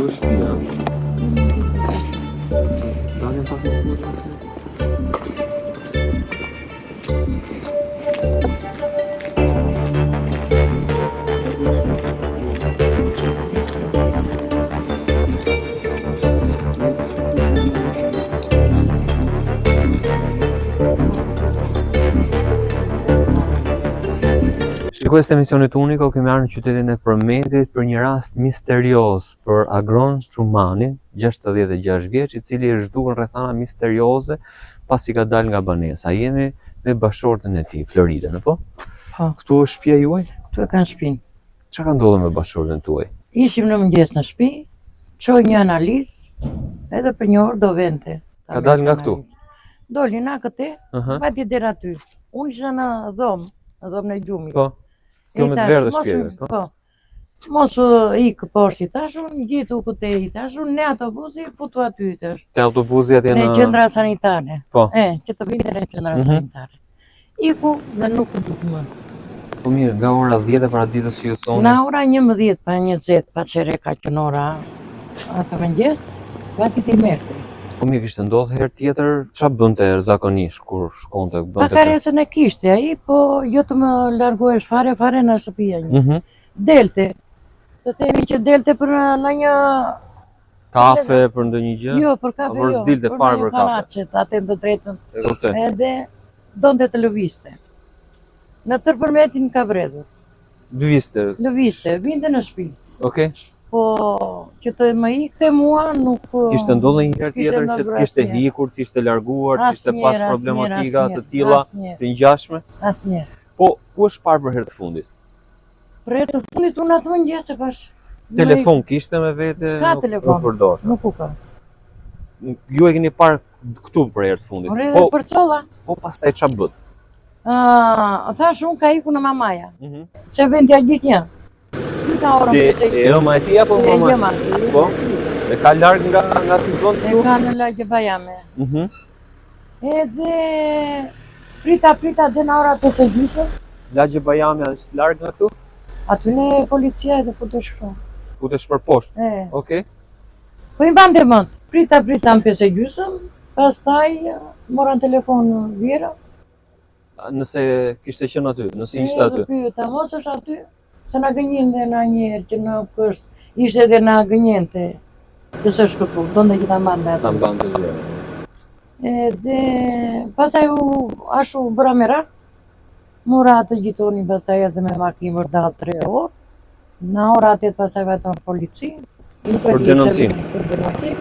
Këtu është shtëpia. Dalim pak në punë. Shikues të emisionit Uniko, kemi ardhur në qytetin e Përmendit për një rast misterios për Agron Çumanin, 66 vjeç, i cili është zhdukur në rrethana misterioze pasi ka dalë nga banesa. Jemi me bashortën e tij, Floridën, apo? Po. Këtu është shtëpia juaj? Këtu e kanë shtëpinë. Çka ka ndodhur me bashortën tuaj? Ishim në mëngjes në shtëpi, çoj një analizë, edhe për një orë do vente. Ka dalë nga këtu? Doli na këtë, Aha. vati deri aty. Unë isha në dhomën e gjumit. Po. Kjo me të verdhë shtëpive, po. Po. Mos ikë poshtë i tashun, gjitu këtë i tashun, ne autobusi futu aty i tash. Te autobusi atje Në në qendra sanitare. Po. Që të vinte në qendra sanitare. Iku dhe nuk u duk më. Po mirë, nga ora 10 e para ditës që ju thoni. Na ora 11 pa 20 pa çere ka qenora. Ata mëngjes, vati ti merrte. Po mirë, kishte ndodhur herë tjetër, çfarë bënte zakonisht kur shkonte bënte? Pakaresën e kishte ai, po jo të më largohesh fare në shtëpia një. Mhm. Delte. Të themi që delte për në një Kafe për ndonjë gjë? jo, për kafe Por jo. s'dilte fare për kafe. Kanaçet, atë të drejtën. E kuptoj. Edhe donte të lëviste. Në tër Përmetin ka vredhur. Lëviste. Lëviste, vinte në shtëpi. Okej. Po që të më ikte mua nuk Kishte ndodhur një herë s'kishte tjetër që ndodhur të kishte asnjëherë. hikur, të ishte larguar, të ishte pas Asnjëherë, problematika asnjëherë, të tilla asnjëherë. të ngjashme? Asnjëherë. Po ku është parë për herë të fundit? Për herë të fundit unë atë mëngjes e pash. Telefon kishte me vete? S'ka telefon. Nuk përdor. Nuk u ka. Ju e keni parë këtu për herë të fundit. Por edhe Po, për colla. po pastaj ç'a bët? Thash unë ka iku në mamaja. Mhm. Se vendja gjithë një. Ka orën Ti pse e ëma e tij apo mama? jema. Po. E ka larg nga ky vend E këtu? ka në lagje bajame. Mhm. Edhe prita dhe në ora 5:30. Lagje Bajami është larg nga këtu? Aty ne policia edhe futesh kështu. Futesh për poshtë. Okej. Po i mbante mend. Prita në 5:30. Pastaj moran telefon Vjera. Nëse kishte qenë aty, nëse ishte aty. Edhe pyeta, mos është aty? Se na gënjente na një herë që nuk është, ishte edhe na gënjente. Që s'është këtu, donte që ta mbante Ta aty. mbante gjë. Edhe pastaj ashtu bëra merak. Mora të gjitonin pastaj edhe me makinë vërdall 3 orë. Në ora 8 pastaj vajton polici. Për denoncim. Për denoncim.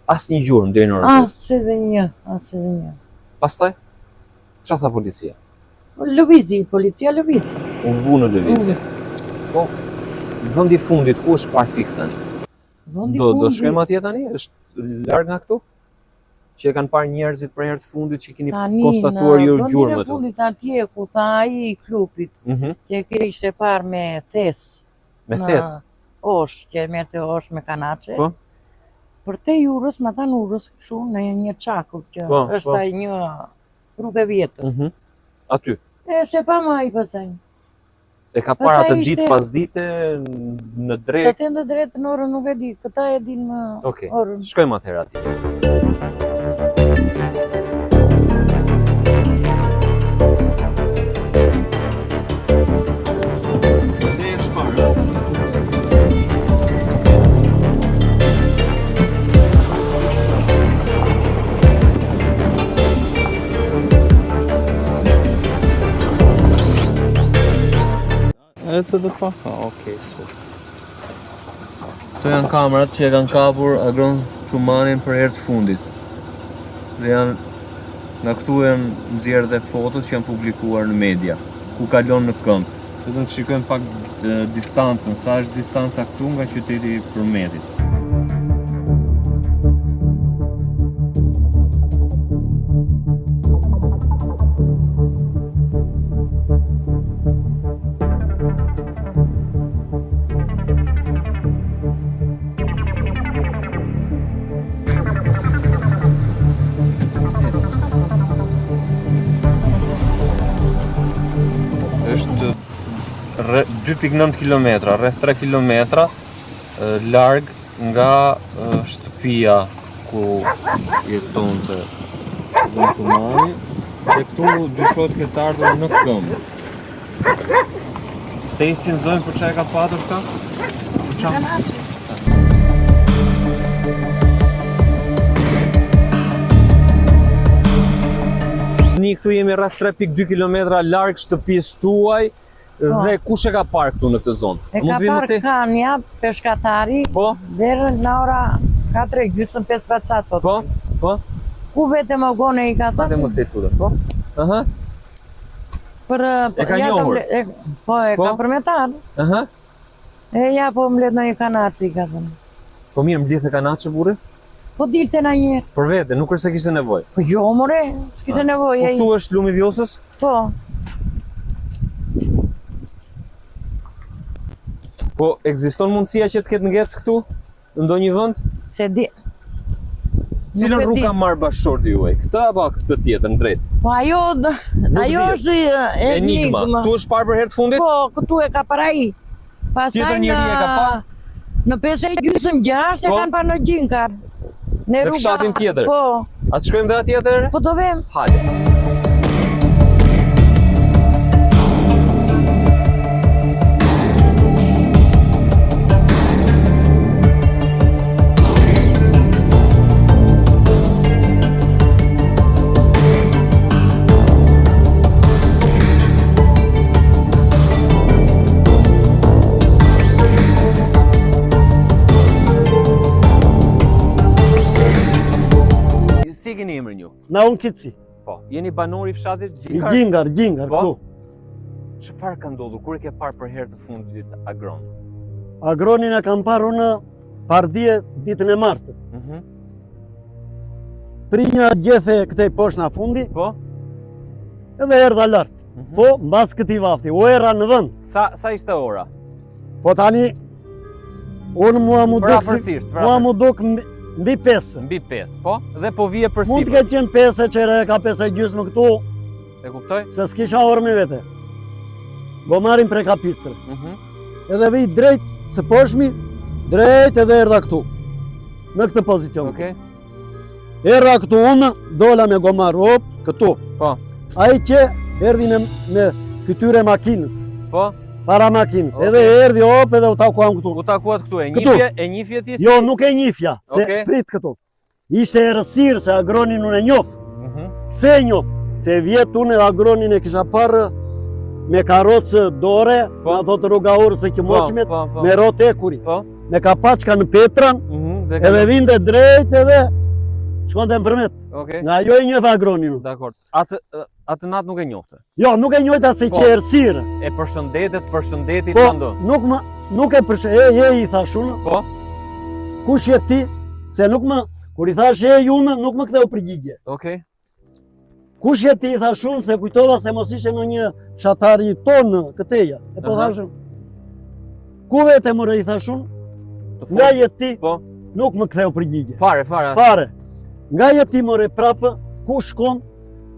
Asnjë gjurmë deri në orën 8. As edhe një. Pastaj çfarë tha policia? Lëvizi, policia lëvizi. U vu në lëvizje. Po, vendi i fundit ku është parë fiks tani? Vendi Do fundi. shkojmë atje tani? Është larg nga këtu? Që e kanë parë njerëzit për herë të fundit që keni Tani konstatuar ju në gjurmë vendin e aty. fundit atje ku tha ai i klubit, Mhm. që kishte parë me thes. Me thes. Osh, që e merrte osh me kanaçe. Po. Për te urës, ma thanë urës kështu në një çakull që Po, është po. ai një rrugë e vjetër. Mhm. Aty. Se pa më ai pastaj. E ka parë atë Pastaj ditë ishte- pas dite në Të drek. them të drejtën orën nuk e di, këta e din më Okej. orën. Shkojmë atëherë aty. Ecë dhe pa? Okej, super. Këto janë kamerat që e kanë kapur Agron Çumanin për herë të fundit. Dhe janë nga këtu janë nxjerrë dhe fotot që janë publikuar në media, ku kalon në këmbë. Vetëm të shikojmë pak distancën, sa është distanca këtu nga qyteti i Përmetit. Është 2.9 km, rreth 3 km larg nga shtëpia ku jetonte Don Çumani, dhe këtu dyshohet këtë ardhur në këmbë. Stacy nxojmë për çfarë ka patur këta? Për çfarë? Ne këtu jemi rreth 3.2 km larg shtëpisë tuaj dhe kush e ka parë këtu në këtë zonë? E ka parë Kanja, peshkatari, Po? deri në ora 4:30 vacat. Po? Po? Ku vetëm ogone i ka Atë thënë? më këtë tutë, po? Aha. Për E ka njohur? Po, e ka përmetar. Aha. E ja, po mbledh në një kanaçi, i ka thënë. Po mirë, mbledh e kanaçe burri? Po dilte na njerë. Për vete, nuk është se kishte nevojë. Po jo, more, s'kishte nevojë Po ai. këtu është lumi i Vjosës? Po, Po ekziston mundësia që të ketë ngec këtu? Në ndonjë vend? se di. Cilën Nuk e rrugë di. ka marrë bashkëshorti juaj? Këtë apo këtë tjetër në drejt? Po ajo dihet. është enigma. Tu është parë për herë të fundit? Po, këtu e ka para ai. Pastaj Tjetër njeri e ka pa? Në 5:30 e Po. kanë parë në Gjinkar. Në Në fshatin tjetër? Po, A të shkojmë dhe atjetër? po do vem. Hajde. Si e keni emrin ju? Na unë kitësi, Po, jeni banor i fshatit i Gjinkar? Gjinkar, Po? këtu. Çfarë ka ndodhur? Kur e ke parë për herë të fundit agron? Agronin e kam parë unë pardje ditën e martë. Mhm. Prinja gjethe këtej poshtë na fundi, Po? edhe erdha lartë. Mhm. Po, mbas këtij vafti, u era në vend. Sa ishte ora? Po tani, unë mua mu duk Afërsisht, mua mu duk mbi 5. mbi 5, po? Dhe po vije për Mund të sipër. ketë qenë 5 që ka 5:30 këtu, E kuptoj? se s'kisha orë me vete. Gomarin pre kapistër. Mhm. Edhe vi drejt së poshmi, drejt edhe erdha këtu. Në këtë pozicion. Okej. Era këtu unë, dola me gomar, op, këtu. Po. Ai që erdi në fytyrë makinës, Po? para makinës. Okej. Edhe erdi op edhe u takuam këtu. U takuat këtu, e Këtu. njifje ti? Jo, nuk e njifja, se Okej. prit këtu. Ishte errësirë se agronin unë e njoh. Mhm. Pse e njoh? Se vjet unë agronin e kisha parë me karrocë dore, Po. në ato të rrugaurës të Qimoçmit, Po. me rrotë ekuri, Po? me kapaçka në Petran, Mhm. edhe vinte drejt edhe shkonte në përmet. Okej. Nga ajo e njoh agronin unë. Dakor. Atë natë nuk e njohte. Jo, nuk e njojta se Po. që errësirë. E përshëndeti Po, të ndo. nuk e përshë, i thash unë, Po? kush je ti? Se nuk më, kur i thash unë, nuk më ktheu përgjigje. Okej. Kush je ti, i thash unë, se kujtova se mos ishte në një shatari tonë këteja. E po Aha. thash unë, ku vete more, i thash unë, Të nga fort. je ti, Po? nuk më ktheu përgjigje. Fare. Fare, nga je ti more prapë, ku shkon?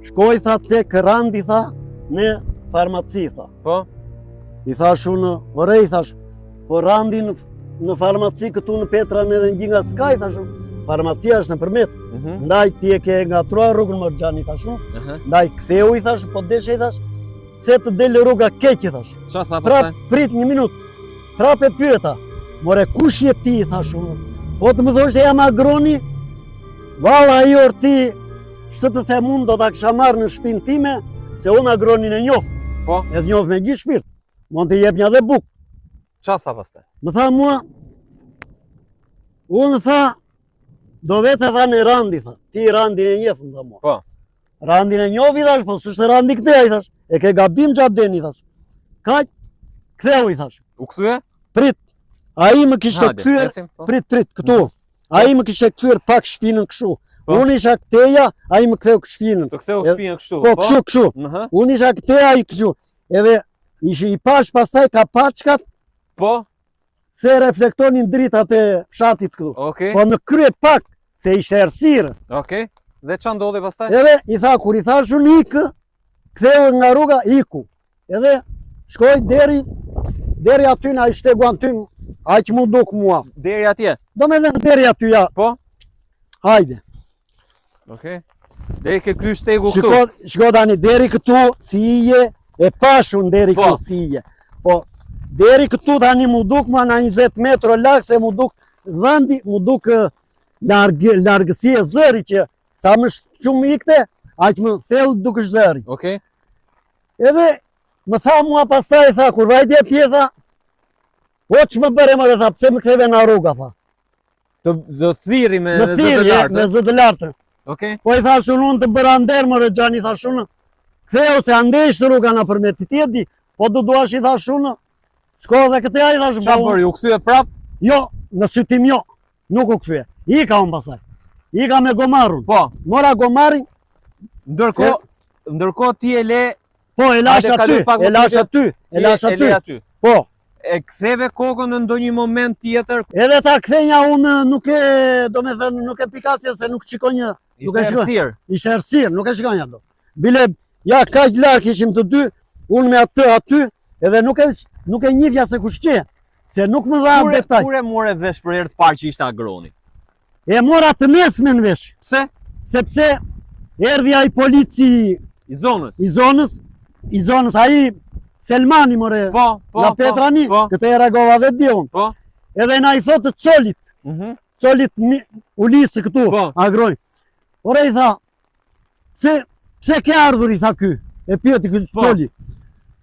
Shkoj, tha, tek Randi, tha, në farmaci, tha. Po? I thash unë, ore, i thash, po Randi në farmaci këtu në Petran edhe në Gjinga s'ka, i thash unë, farmacia është në përmet, Mhm. ndaj ti e ke ngatruar rrugën më gjani, i thash unë, Aha. ndaj ktheu, i thash, po deshe, i thash, se të delë rruga keq, i thash. Qa tha Prap, pastaj? prit një minut, prap e pyeta, more, kush je ti, i thash unë, po të më thosh se jam agroni, valla i orë ti, shtë të them unë, do t'a kisha marrë në shpinë time, se unë agronin e njoh, Po? edhe njoh me gjithë shpirt, mund të jep një dhe buk. Qa tha pastaj? Më tha mua, unë tha, do vete tha në Randi, tha, ti Randin e njeh, më tha mua. Po? Randin e njoh, i thash, po s'është Randi këteja, i thash, e ke gabim gjatë deni, i thash. Kaq, ktheu, i thash, U kthye? prit, a i më kishte Hajde, kthyer, ecim, po. prit, këtu, a i më kishte kthyer pak shpinën kështu, Po. unë isha këteja, a i më ktheu shpinën, Të ktheu E- shpinën kështu, po kështu, Aha. unë isha këteja, i kështu, edhe ishi i pash pastaj kapaçkat, Po? se reflektonin dritat e fshatit këtu. Okej. Po në krye pak, se ishte errësirë. Okej. Dhe qa ndodhi pastaj? Edhe i tha, kur i thash unë ikë, ktheu nga rruga, iku. Edhe shkoj deri aty na i shteguan ty aq mu duk mua. Deri atje. Do me dhe deri aty ja. Po? Hajde. Okej. Deri ke ky shtegu këtu. Shko tani deri këtu si ije e pashun deri Po. këtu si ije. Po deri këtu tani mu duk mua na 20 metro larg se mu duk vendi, mu duk largësi e zëri që sa më shumë ikte, aq më thellë dukesh zëri. Okej. Edhe më tha mua pastaj tha kur vajti atje tha, o që më bëre më dhe tha, pse më ktheve në rruga tha. Të thirri me Më zë të thirrje lartë. me zë të lartë. Okej. Po i thash unë të bëra nder më Rexhani thash unë. Ktheu se andesh rruga na përmet ti e di, po do duash i thash unë. Shko dhe këtë ai thash. Çfarë bëri? U kthye prap? Jo, në sytim jo. Nuk u kthye. Ika unë pasaj. Ika me gomarrun. Po. Mora gomarrin, Ndërkohë ti e le po e lash Hajde, aty, kaluj pak e më lash tepër. aty, ti e lash e le aty. aty. Po. E ktheve kokën në ndonjë moment tjetër. Edhe ta kthejja unë nuk e, do me thënë, nuk e pikasja se nuk shikoj një, nuk e Ishte shikoj. errësirë. Ishte errësirë, nuk e shikoj një do. Bile, ja, kaq larg ishim të dy, unë me aty, edhe nuk e njihja se kush që, se nuk më dha detaj. Kur e more vesh për herë të parë që ishte agroni? E mora të mesmen vesh, Pse? sepse erdhi ai polici I zonës. i zonës, ai Selmani more, Po, la Petrani, Po. këtë e reagova vetë di unë. Po. Edhe na i thotë Colit, Mhm. Colit ulisë këtu, Po. agroni. Ore i tha, pse ke ardhur, i tha ky, e pyeti ky Po. Coli.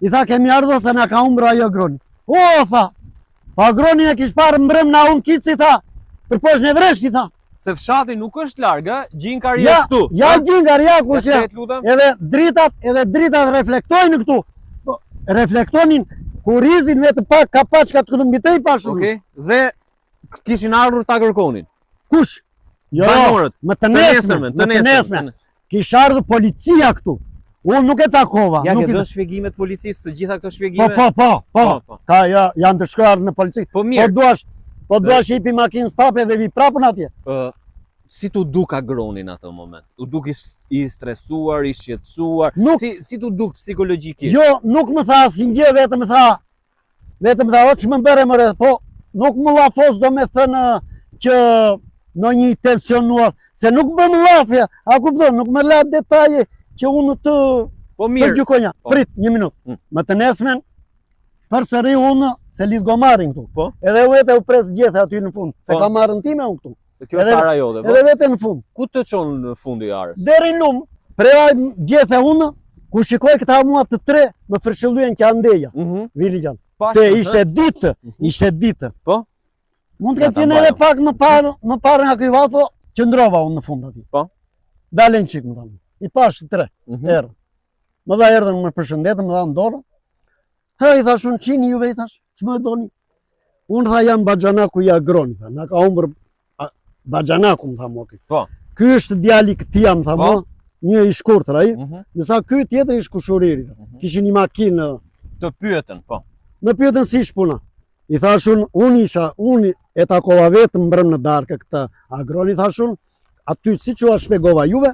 I tha, kemi ardhur se na ka humbur ajo agroni. O, tha, pa agroni e kish parë mbrëm na unë kici, tha, për poshtë në vresh, i tha. Se fshati nuk është larg, ë? Gjinkarri Ja, është këtu. ja gjingar, ja, kush ja. Ja, lutem. Edhe dritat reflektojnë këtu. Po, reflektonin kurizin vetë pak ka paçka të këtu mbi te i pashun. Okej. Dhe kishin ardhur ta kërkonin. Kush? Jo, Banorët. më të Të nesmen, më të nesmen. Kish ardhur policia këtu. Unë nuk e takova. Ja nuk ke i- dhënë shpjegimet policisë të gjitha këto Po, shpjegime? po. Ka, ja, janë të shkruar në polici. Po Po mirë. duash hipi makinës pape dhe vi prapën atje. Si tu duk agroni në atë moment? U duk i stresuar, i shqetësuar? Nuk- Si tu duk psikologjikisht? Jo, nuk më tha asnjë, vetëm tha, o që më bëre mëre, po nuk më lafos do me thënë që në një tensionuar, se nuk bëm lafja, a kupton, nuk më la detaje që unë të Po mirë. gjykonja. Po. Prit, një minutë. Më të nesmen, përsëri unë se lidh gomarin këtu. Po. Edhe vete u pres gjethe aty në fund, se Po. ka marrën time unë këtu. Kjo është ara jote, po. Edhe vete në fund. Ku të çon në fundi i arës? Deri në lumë, preva gjethe unë, ku shikoj këta mua të tre, më fërshëllyen që andeja, vini janë. Pak, Se ishte ditë. Po? Mund të Ja, ketë ta qenë mbajmë. edhe pak më parë nga ky vallë, qëndrova unë në fund aty. Po? Dalen çik më thanë. I pash të tre, Mhm. erë. Më dha erdhën, më përshëndetën, më dha në dorë. I thash unë qini juve, i thash, ç'më doni? Unë tha jam Baxhanaku i agroni, tha, na ka humbur Baxhanaku, më tha mua ky. Po. Ky është djali këtij, më tha Po. mua, një i shkurtër ai, Mhm. ndërsa ky tjetri ish kushuriri. Kishin një makinë. Të pyetën, po. Më pyetën si ish puna. I thash unë e takova vetëm mbrëm në darkë këtë agroni, thash unë, aty si që a shpjegova juve,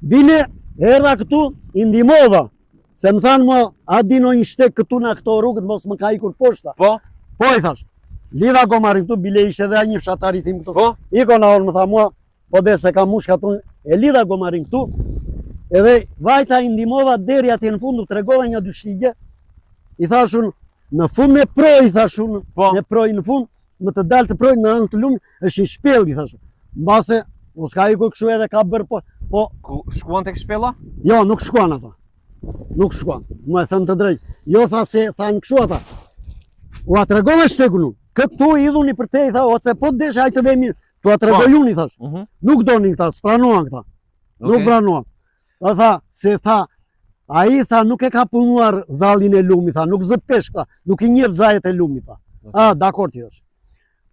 bile erdha këtu, i ndihmova, se më thanë mua, a dino një shtek këtu në këto rrugët, mos më ka ikur poshta. Po? Po i thash, lidha gomarin këtu, bile ishte edhe një fshatari tim këtu. Po? Iko na orë më tha mua, po dhe se ka mushka tunë, e lidha gomarin këtu, edhe vajta i ndihmova deri atje në fund, u tregova një dy shtigje, i thash unë, në fund me proj, i thash unë, Po. me proj në fund, më të dalë të proj në anë të lumë, është i shpell, i thash unë. Mbase, mos ka iku kështu edhe ka bërë, po, Ku shkuan tek shpella? jo, nuk shkuan ata. Nuk shkuan, më e thënë të drejtë. Jo, tha se, thanë kështu ata. U atregova shtegun unë. Këtu idhuni për te, i tha, o, se po të deshe, hajtë vemi, tu atregoj unë, i thash. Nuk donin këta, s'pranuan këta. Nuk pranuan. Dhe tha, se tha, a i tha, nuk e ka punuar zallin e lumit, tha, nuk zë pesh këta, nuk i njef zajet e lumit, tha. A, dakor ti është.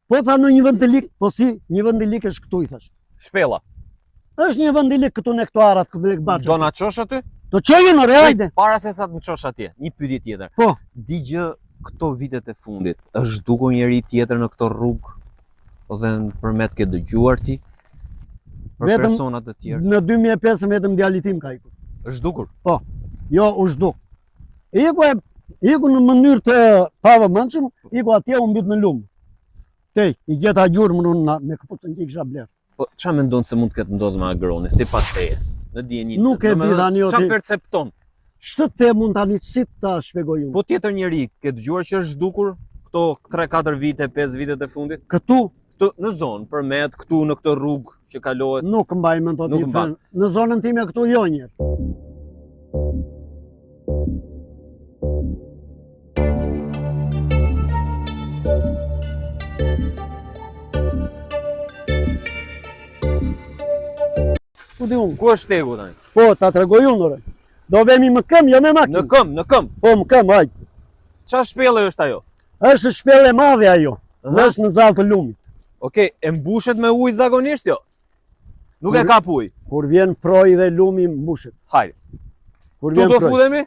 Po tha në një vend të lik, po si, një vend të lik është këtu, i thash. Shpella. Është një vend të lik këtu në këto arat, këtu në këbaqa. Do na çosh aty? Do qojën, ore, hajde. Para se sa të më çosh atje, një pyetje tjetër. Po. Digjë këto vitet e fundit, është zhdukur njëri tjetër në këto rrugë? Dhe në përmet ke dëgjuar ti? Për Vetëm- personat të tjerë? Në 2005 vetëm djali tim ka ikur. Është zhdukur? Po, jo u zhduk. Iku Iku në mënyrë të pavëmendshëm, iku atje u mbyt në lumë. Tej, i gjeta gjurmën unë me këpucën që i kisha blerë. Po çfarë mendon se mund të ketë ndodhur me Agroni sipas teje? Në dijen Nuk e di tani o çfarë ti. percepton? Ç'të te mund tani si ta shpjegoj unë? Po tjetër njeri, ke dëgjuar që është zhdukur këto 3-4 vite, 5 vitet e fundit? Këtu Këtu në zonë, përmet këtu në këtë rrugë që kalohet. nuk mbaj mend o Nuk ditë. mban. Në zonën time këtu jo njerë. Ku di unë? Ku është Shtegu tani? Po, ta tregoj unë ore. Do vemi më këm, jo me makinë. Në këmbë, në këmbë. Po, më këm, hajde. Çfarë shpellë është ajo? Është shpellë e madhe ajo. Është në zallë të lumit. Okej, e mbushet me ujë zakonisht jo? Nuk e Kur- kap ujë. Kur vjen proj dhe lumi mbushet. Hajde. Kur Tu vjen do proj. fudemi?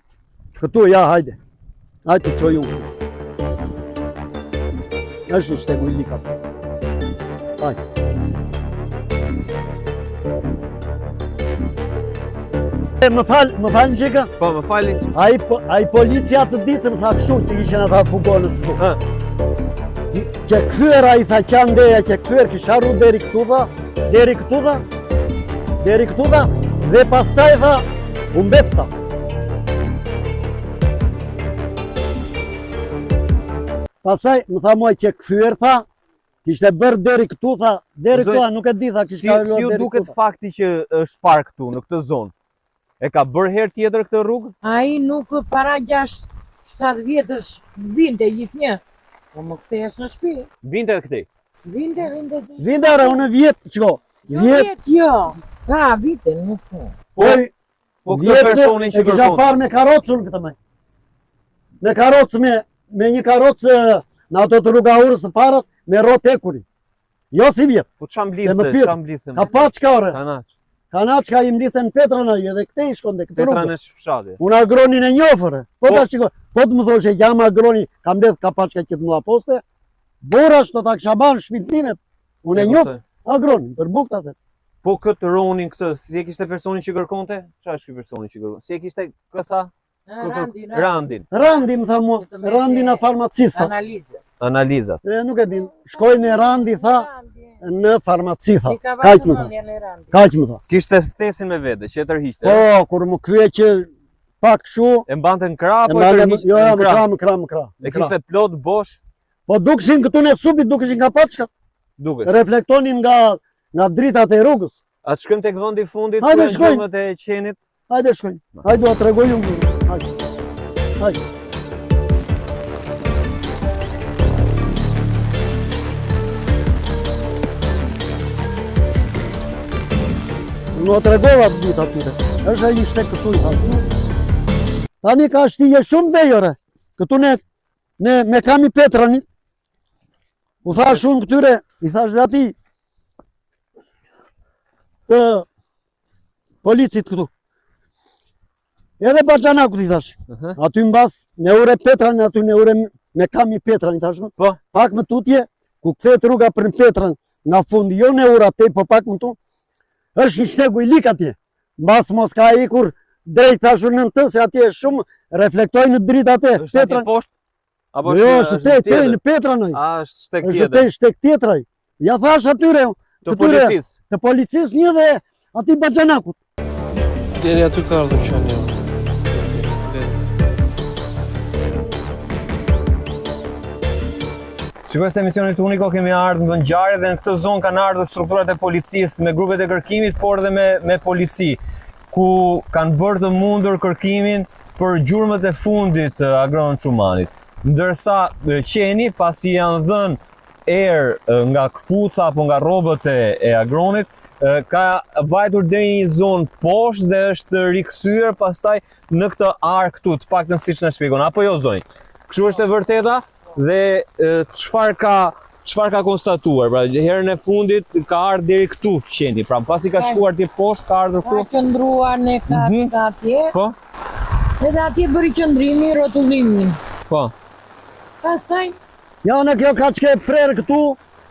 Këtu, ja, hajde. Hajde të qoj unë. Është në Shtegu i lika. Hajde. Më falë në qika? Po, më falni. Ai policia të ditë më tha kështu që ishen ata fugonët këtu. Ë, Që kthyer ai tha qandeja, që kthyer kisha rru deri këtu tha, deri këtu tha, dhe pastaj tha u mbet tha. Pastaj më tha mua që kthyer tha, kishte bërë deri këtu tha, deri Zoj, këtu, nuk e di tha si kishte si ju deri duket këtu. fakti që është park këtu në këtë zonë? E ka bërë herë tjetër këtë rrugë? Ai nuk para 6-7 vjetësh vinte gjithnjë. Po më kthesh në shtëpi. Vinte këtej. Vinte. Vinte ara unë vjet, çko? Jo Vjet, vjet, jo. Ka vite, nuk po. Po këtë personin që e kisha kërkon. parë me karrocën këtë më. Me karrocë me një karrocë në ato të rrugahurës të parat me rrotë ekuri. Jo si vjet. Po çfarë Se më mblidhte? pyet, Çfarë mblidhte? Ka paçka ore. Kanaç. Kanaçka i mblithen Petran ai edhe këtej shkonte këtë Petra rrugë. në fshati. Unë agronin e njofër. Po Po. ta shikoj. Po të më thoshe jam agroni, kam mbledh ka paçka që të mua poste. Borash do ta kisha banë shtëpinë time. Unë e njoh agronin për bukë atë. Po këtë ronin këtë, si e kishte personin që kërkonte? Çfarë është ky personi që kërkon? Si e kishte këtha? Randin. Randi më tha mua, Randi na farmacista. Analizë. Analizat. E nuk e din. Shkoj në Randi tha në farmaci tha. Ti ka Kaq vajtë më në tha. në Randi. Kaq më tha. Kishte thesin me vete, që e tërhiqte. Po, kur më krye që pak kështu, E mbante në krah e apo e mbale tërhiqte jo, në më krah? kra, më kra. E kishte plot bosh, Po dukshin këtu në supit, dukshin nga paçka, dukesh. reflektonin nga dritat e rrugës. Atë shkojmë tek vendi i fundit, Hajde, ku janë shkojmë. gjumët e qenit. Hajde shkojmë. Hajde do ta tregoj unë. Hajde. Hajde. Në tregova të ditë atyre. Është ai ishte këtu i thash. Tani ka shtije shumë dhejore. Këtu ne me kami Petranit. U thash unë këtyre, i thash dhe ati të policit këtu. Edhe Baxhanakut i thash. Aty mbas ne ure Petran, aty ne ure me kami Petran i thash. Po. Pak më tutje, ku kthehet rruga për Petran nga fundi, jo ne ura te, po pak më tu. Është një shtegu i lik atje. Mbas mos ka ikur drejt thashun në të, se atje është shumë reflektojnë në dritë atje. Është atje poshtë? Apo Jo, është te në Petran ai. A, është shtek Është tjetër. te shtek tjetër ai. Ja thash atyre, Të këtyre, policisë. të policisë një dhe ati Baxhanakut. Deri aty ka ardhur qenë jo. Shikoj se emisionit Uniko kemi ardhur në ngjarje dhe në këtë zonë kanë ardhur strukturat e policisë me grupet e kërkimit, por edhe me polici, ku kanë bërë të mundur kërkimin për gjurmët e fundit të Agron Çumanit. Ndërsa qeni, pasi janë dhënë erë nga këpuca apo nga rrobët e Agronit, ka vajtur deri një zonë poshtë dhe është rikthyer pastaj në këtë ark këtu, të paktën siç na shpjegon, apo jo zonjë. Kështu është e vërteta? Dhe çfarë ka konstatuar? Pra herën e fundit ka ardhur deri këtu qeni. Pra pasi ka shkuar ti poshtë ka ardhur Ka këtu. qëndrua në ka atje, Po? edhe atje bëri qëndrimi, rrotullimin. Po. Pastaj, Ja në kjo ka çka e prerë këtu,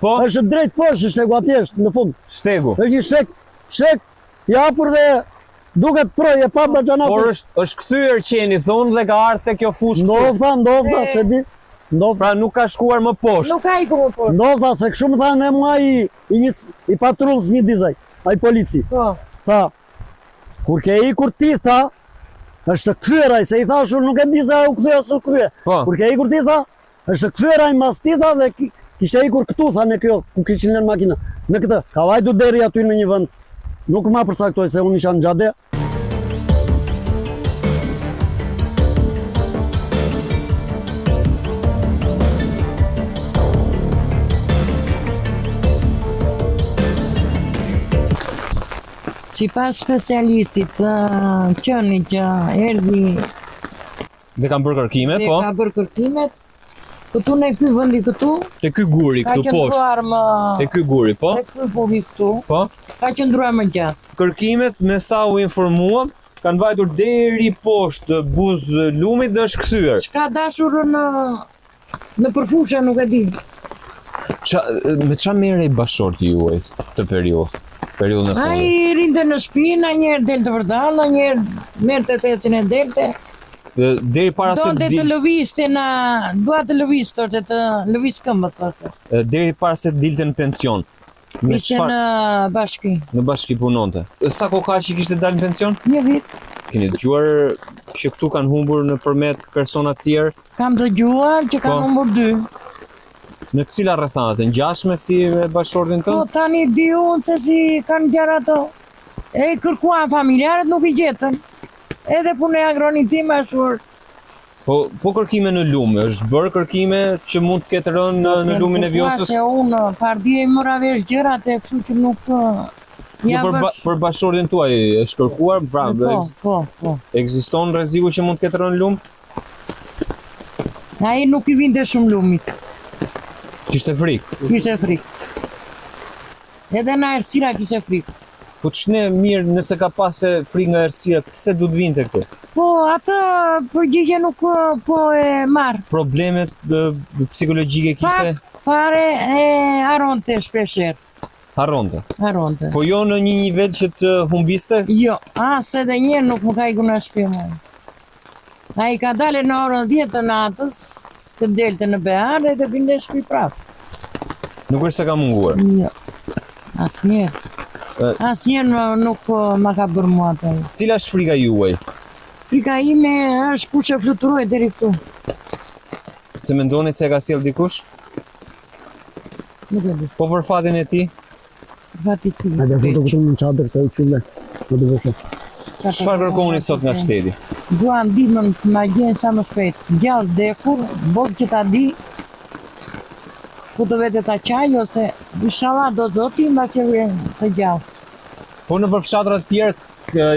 Po? është drejt poshtë shtegu atje është në fund. Shtegu. Është një shtek i hapur dhe duket proje pa baxhanat. Por është kthyer qeni thonë dhe ka ardhur te kjo fushë. Ndofta, se di. Pra nuk ka shkuar më poshtë. Nuk ka iku më poshtë. Ndofta se kështu më thanë mua i patrullës një dizaj, ai polici. Po. Tha, kur ke ikur ti, tha, është kthyer ai, se i thash unë nuk e di se u kthye ose u kthye. Po. Kur ke ikur ti, tha, është kthyer ai mbas ti, tha, dhe kishte ikur këtu, tha, në kjo, ku kishin lënë makina. Në këtë, ka vajtu deri aty në një vend. Nuk ma përcaktoj se unë isha në xhade. Si pas specialistit qëni që erdi Dhe kanë bërë kërkime, dhe po. ka bërë kërkimet, këtu në ky vendi këtu, Te ky guri ka këtu poshtë. qëndruar më... Te ky guri, po. Te ky guri këtu, Po. ka qëndruar më gjatë. Kërkimet, me sa u informuam, kanë vajtur deri poshtë buz lumit dhe është kthyer. Çka dashur në përfusha nuk e di. Me çfarë merrej bashorti juaj të periudhë? Periudhën e fundit. Ai rinte në shtëpi, na njerë delte vërdall, na njerë merrte tecin e delte. Deri para se Donte të lëvizte dua të lëvizte, të lëviz këmbët thoshte. deri para se dilte në pension. Me Ishte në bashki. Në bashki punonte. Sa kohë ka që kishte dalë në pension? Një vit. Keni dëgjuar që këtu kanë humbur nëpërmет persona të tjerë? Kam dëgjuar që Po. kanë humbur 2. Në cila rrethana të ngjashme si me bashortin Po tënd? tani di unë se si kanë gjara ato. E kërkuan familjarët nuk i gjetën. Edhe punë e agronit tim ashur. Po kërkime në lumë, është bërë kërkime që mund të ketë rënë në lumin e Vjosës? Se unë pardje i mëra vesh gjërat e kështu që nuk ja bësh. Për bashortin tuaj është kërkuar, pra Po. ekziston rreziku që mund të ketë rënë lumë? Ai nuk i vinte shumë lumit. Kishte frikë. Kishte frikë. Edhe na errësira kishte frikë. Po ç'ne mirë nëse ka pasë frikë nga errësira, pse duhet vinte këtu? Po, atë përgjigje nuk po e marr. Problemet psikologjike kishte? Fare e haronte shpesher. Harronte. Haronte. Po jo në një nivel që të humbiste? Jo, as edhe një herë nuk më ka ikur në shtëpi mua. Ai ka dalë në orën 10 të natës, të delte në behar edhe vinte në shtëpi prapë. Nuk është se ka munguar. Jo. Asnjëherë. Asnjëherë nuk ma ka bërë mua atë. Cila është frika juaj? Frika ime është kush e fluturoj deri këtu. Se mendoni se e ka sjell dikush? Nuk e di. Po për fatin e tij? Fati ti. A dhe foto këtu në çadër se i kylle. Në dhe vëshë. Çfarë kërkoni sot nga shteti? Dua ndihmën të ma gjenë sa më shpejt. Gjallë dekur, bot që ta di, ku të vete ta qaj, ose inshallah do zoti mbasi vjen të gjallë. Po në përfshatra të tjerë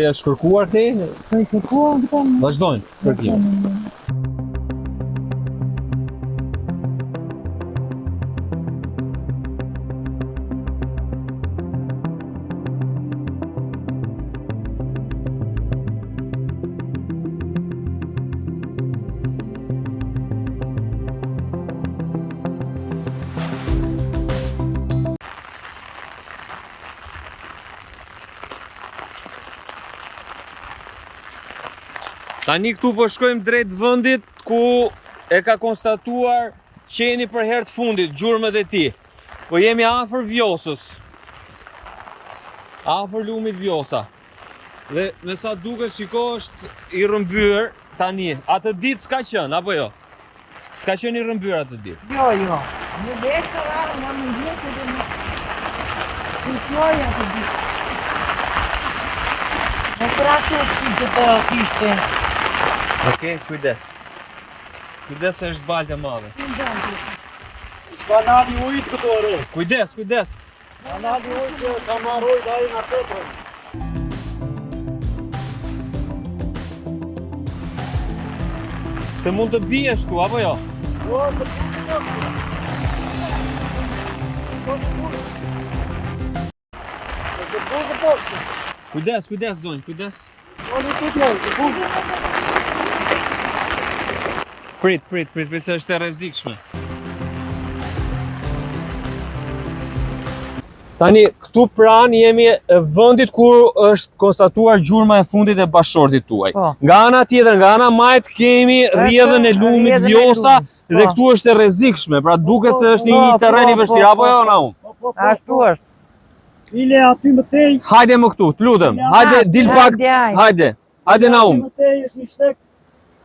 ja është kërkuar ti? Po i kërkuam këta. Vazhdojnë kërkime. Tani këtu po shkojmë drejt vendit ku e ka konstatuar qeni për herë të fundit gjurmët e tij. Po jemi afër Vjosës. Afër lumit Vjosa. Dhe me sa duket shiko është i rrëmbyer tani. Atë ditë s'ka qenë apo jo? S'ka qenë i rrëmbyer atë ditë. Jo. Në vekë rarë nga më ndjetë dhe në kërkoj atë ditë. Në krasë është që të kishte. Okej, kujdes. Kujdes se është baltë e madhe. Ka nadi ujtë këto ro. Kujdes. Ka nadi ujtë ka marroj dhe ai nga tetërën. Se mund të biesh tu apo jo? Jo, të të Kujdes zonjë, kujdes. Prit, se është e rrezikshme. Tani, këtu pranë jemi vendit kur është konstatuar gjurma e fundit e bashortit tuaj. Po. Nga ana tjetër, nga ana majt kemi rrjedhën e lumit rrjedhën e Vjosa lumit, dhe po. këtu është e rrezikshme, pra duket se është Po, një terren i po, vështirë po, apo jo Naum? Ashtu është. Ile aty më tej. Hajde më këtu, të lutem. Hajde, dil pak. Hajde. Hajde Naum. Më tej është një shtek.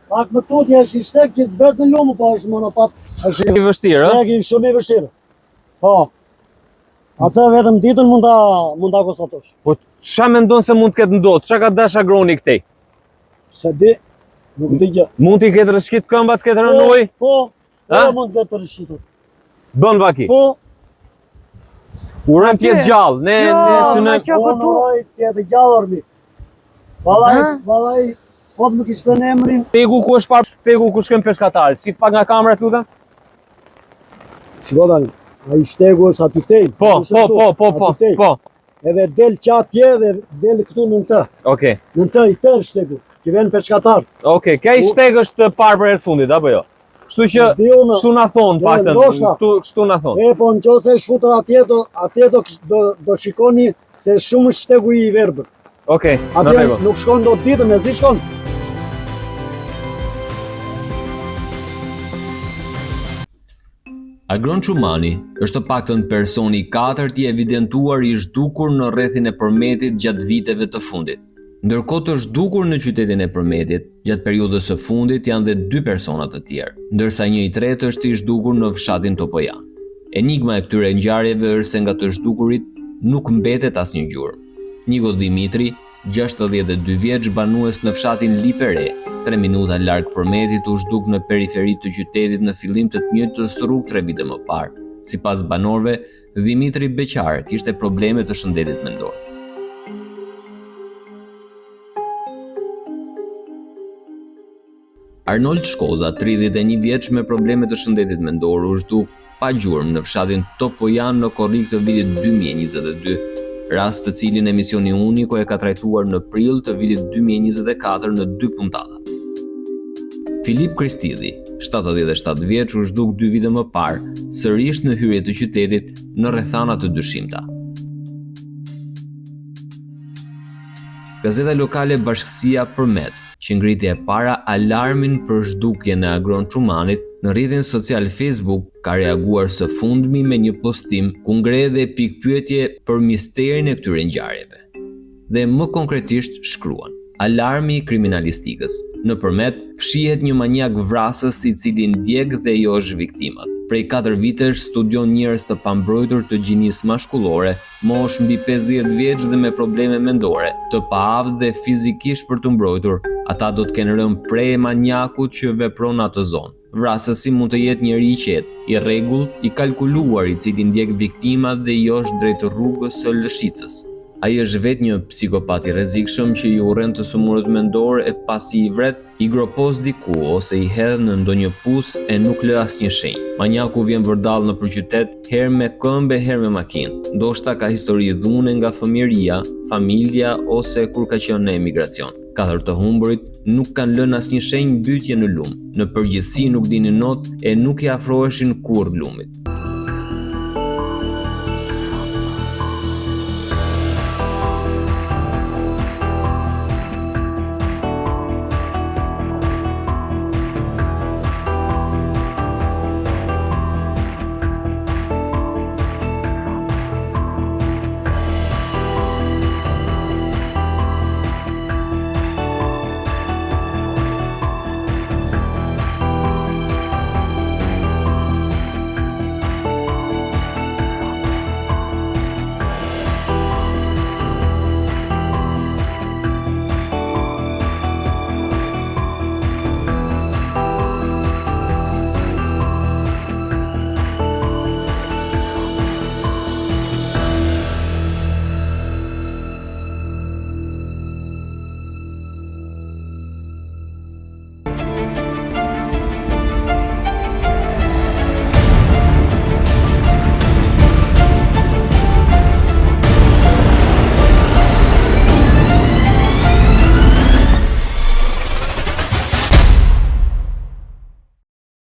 Pak më tutje është një shtek që zbret në lumë, po është monopat. Është I vështirë, ë? shteki shumë i vështirë. Po. Atë vetëm ditën mund ta konstatosh. Po ç'a mendon se mund të ketë ndodhur? Ç'a ka dash agroni këtej? Se di, nuk di gjë. Mund t'i ketë rëshqit këmba, të ketë rënoj? Po, Ha? mund të të rëshqitur. Bën vaki. Po, Urojmë t'jetë gjallë. Ne na synë që po këtu. në tjetë gjallë ormi. Valaj, po të më kishtë në emrin. Tegu ku është parë, tegu ku shkojnë peshkatarët. Shif pak nga kamera, të lutem. Shiko tani, a i shtegu është aty tej. Po. Edhe del qatje dhe del këtu në të. Okej. Në të i tërë shtegu, që ven peshkatar. Okej, kjo shteg është parë për herë të fundit, apo jo? Kështu që Di unë, kështu na thon paktën. ndoshta. Kështu na thon. e po në qo se është futur atje do shikoni se shumë është shtegu i verbër. Okej, në Atje rregull. nuk shkon do ditën, e zi shkon. Agron Çumani është të paktën personi i katërt i evidentuar i zhdukur në rrethin e Përmetit gjatë viteve të fundit. Ndërkohë të zhdukur në qytetin e Përmetit, gjatë periudhës së fundit janë dhe 2 persona të tjerë, ndërsa një i tretë është i zhdukur në fshatin Topojan. Enigma e këtyre ngjarjeve është se nga të zhdukurit nuk mbetet asnjë gjurmë. Niko Dimitri, 62 vjeç, banues në fshatin Lipere, 3 minuta larg Përmetit, u zhduk në periferi të qytetit në fillim të njëjtës rrugë 3 vite më parë. Sipas banorëve, Dimitri beqar kishte probleme të shëndetit mendor. Arnold Shkoza, 31 vjeç me probleme të shëndetit mendor, u zhduk pa gjurmë në fshatin Topojan në korrik të vitit 2022, rast të cilin emisioni Uniko e ka trajtuar në prill të vitit 2024 në 2 puntata. Filip Kristidhi, 77 vjeç, u zhduk 2 vite më parë, sërish në hyrje të qytetit në rrethana të dyshimta. Gazeta lokale Bashkësia Përmet, që ngriti e para alarmin për zhdukjen e Agron Çumanit, në rrjetin social Facebook ka reaguar së fundmi me një postim ku ngre dhe pikpyetje për misterin e këtyre ngjarjeve. Dhe më konkretisht shkruan: Alarmi i kriminalistikës. Në Përmet fshihet një manjak vrasës i cili ndjek dhe jo është viktimat. Prej 4 vitesh studion njerëz të pambrojtur të gjinisë mashkullore, moshë mbi 50 vjeç dhe me probleme mendore, të paavës dhe fizikisht për të mbrojtur. Ata do të kenë rënë prej e manjakut që vepron atë zonë. Vrasësi mund të jetë njëri i qetë, i rregullt, i kalkuluar, i cili ndjek viktimat dhe jo është drejt rrugës së lëshicës. Ai është vetë një psikopat i rrezikshëm që i urren të sëmurët mendore e pasi i vret, i gropos diku ose i hedh në ndonjë pus e nuk lë asnjë shenjë. Manjaku vjen vërdall nëpër qytet, herë me këmbë, herë me makinë. Ndoshta ka histori dhune nga fëmijëria, familja ose kur ka qenë në emigracion. 4 të humburit nuk kanë lënë asnjë shenjë mbytje në lum. Në përgjithësi nuk dinin not e nuk i afroheshin kurrë lumit.